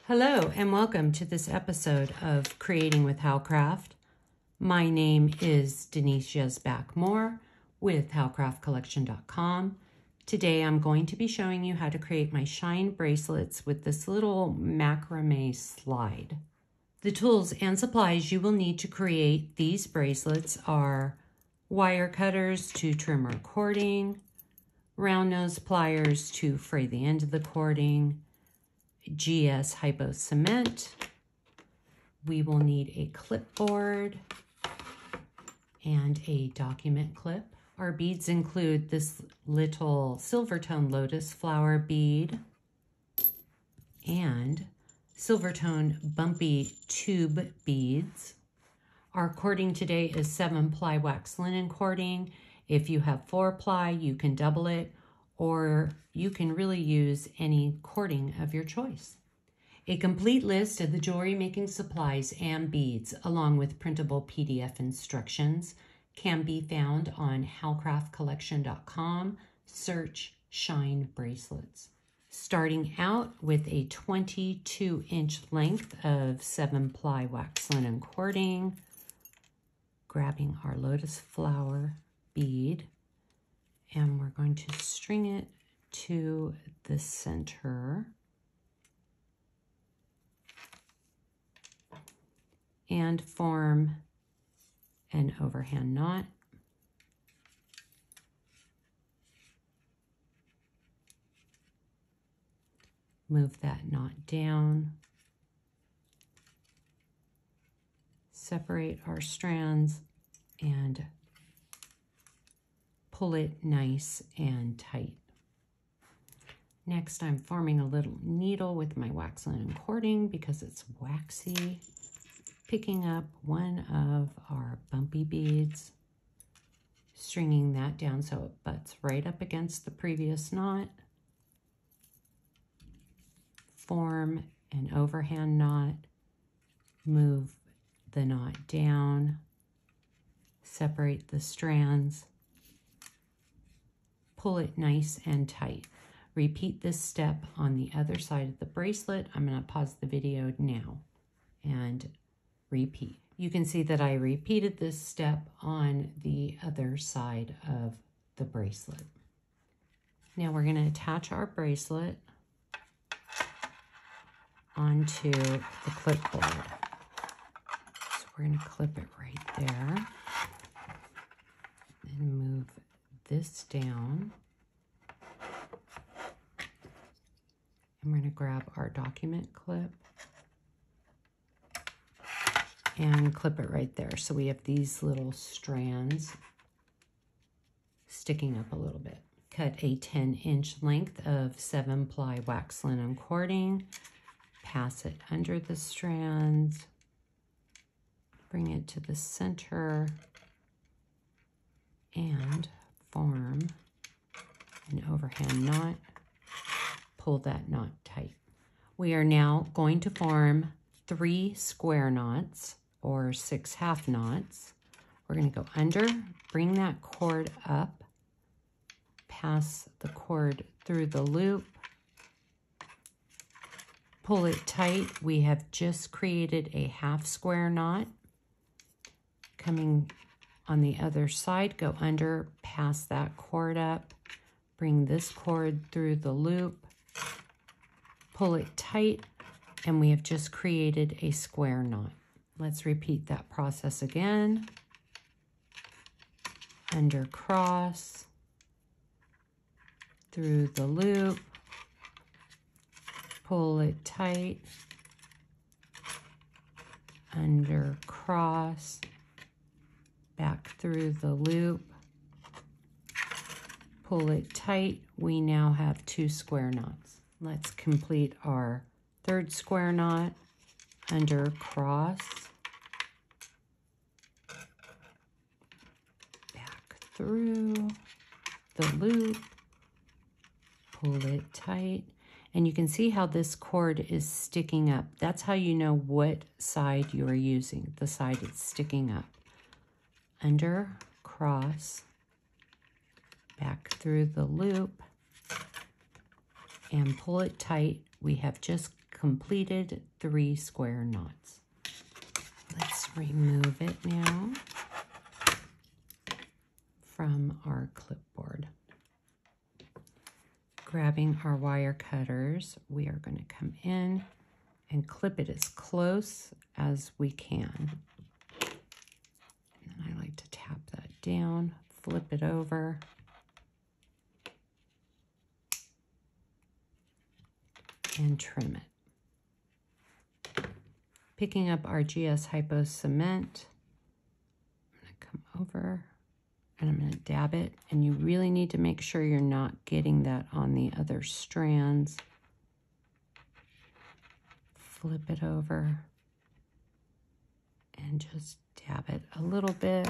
Hello and welcome to this episode of Creating with Howcraft. My name is Denise Moore with howcraftcollection.com. Today I'm going to be showing you how to create my shine bracelets with this little macrame slide. The tools and supplies you will need to create these bracelets are wire cutters to trim our cording, round nose pliers to fray the end of the cording, JA-GSHYPO cement. We will need a clipboard and a document clip. Our beads include this little silver tone lotus flower bead and silver tone bumpy tube beads. Our cording today is 7-ply wax linen cording. If you have 4-ply, you can double it, or you can really use any cording of your choice. A complete list of the jewelry making supplies and beads, along with printable PDF instructions, can be found on howcraftcollection.com. Search Shine Bracelets. Starting out with a 22-inch length of 7-ply wax linen cording, grabbing our lotus flower bead, and we're going to string it to the center and form an overhand knot. Move that knot down. Separate our strands and pull it nice and tight. Next, I'm forming a little needle with my wax linen cording because it's waxy. Picking up one of our bumpy beads, stringing that down so it butts right up against the previous knot. Form an overhand knot, move the knot down, separate the strands, pull it nice and tight. Repeat this step on the other side of the bracelet. I'm going to pause the video now and repeat. You can see that I repeated this step on the other side of the bracelet. Now we're going to attach our bracelet onto the clipboard. So we're going to clip it right there and move this down. And we're going to grab our document clip and clip it right there. So we have these little strands sticking up a little bit. Cut a 10-inch length of 7-ply wax linen cording. Pass it under the strands. Bring it to the center and form an overhand knot. Pull that knot tight. We are now going to form 3 square knots or 6 half knots. We're going to go under, bring that cord up, pass the cord through the loop, pull it tight. We have just created a half square knot. Coming on the other side, go under, pass that cord up, bring this cord through the loop, pull it tight, and we have just created a square knot. Let's repeat that process again. Under, cross, through the loop, pull it tight, under, cross, back through the loop, pull it tight. We now have 2 square knots. Let's complete our 3rd square knot. Under, cross, back through the loop, pull it tight. And you can see how this cord is sticking up. That's how you know what side you are using, the side it's sticking up. Under, cross, back through the loop, and pull it tight we have just completed 3 square knots. Let's remove it now from our clipboard. Grabbing our wire cutters, we are going to come in and clip it as close as we can. And then I like to tap that down, flip it over, and trim it. Picking up our JA-GSHYPO cement, I'm going to come over and I'm going to dab it, and you really need to make sure you're not getting that on the other strands. Flip it over and just dab it a little bit.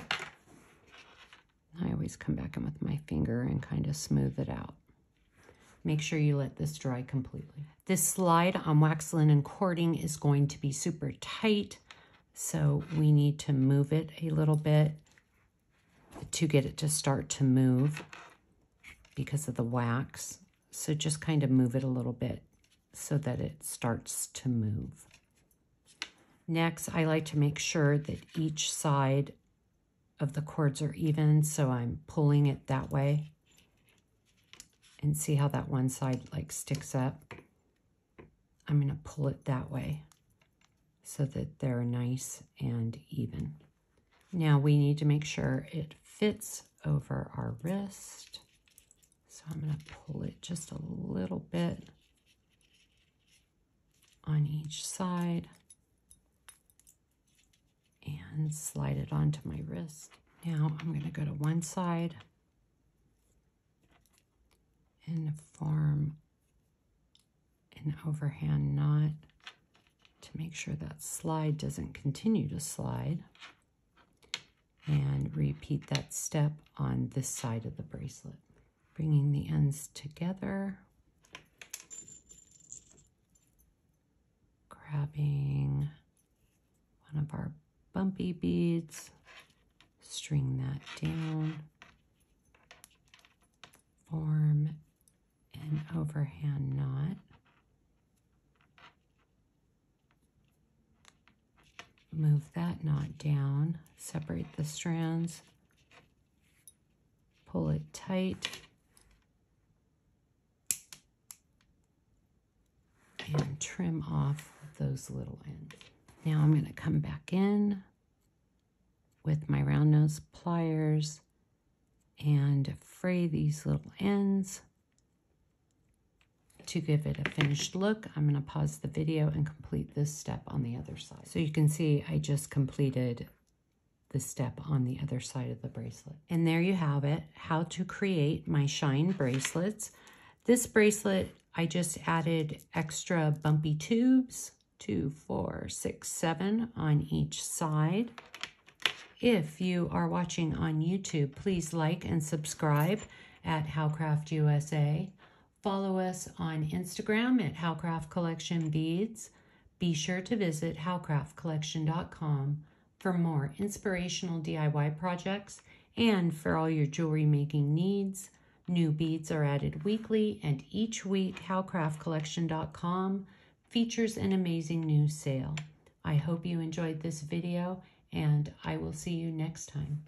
I always come back in with my finger and kind of smooth it out. Make sure you let this dry completely. This slide on wax linen cording is going to be super tight, so we need to move it a little bit to get it to start to move because of the wax. So just kind of move it a little bit so that it starts to move. Next, I like to make sure that each side of the cords are even, so I'm pulling it that way. And see how that one side like sticks up? I'm going to pull it that way so that they're nice and even. Now we need to make sure it fits over our wrist. So I'm going to pull it just a little bit on each side and slide it onto my wrist. Now I'm going to go to one side and form an overhand knot to make sure that slide doesn't continue to slide, and repeat that step on this side of the bracelet. Bringing the ends together, grabbing one of our bumpy beads, string that down, form an overhand knot, move that knot down, separate the strands, pull it tight, and trim off those little ends. Now I'm going to come back in with my round nose pliers and fray these little ends. To give it a finished look, I'm going to pause the video and complete this step on the other side. So you can see I just completed the step on the other side of the bracelet. And there you have it, how to create my shine bracelets. This bracelet, I just added extra bumpy tubes, 2, 4, 6, 7 on each side. If you are watching on YouTube, please like and subscribe at Howcraft USA. Follow us on Instagram at Howcraft Collection Beads. Be sure to visit howcraftcollection.com for more inspirational DIY projects and for all your jewelry making needs. New beads are added weekly, and each week howcraftcollection.com features an amazing new sale. I hope you enjoyed this video, and I will see you next time.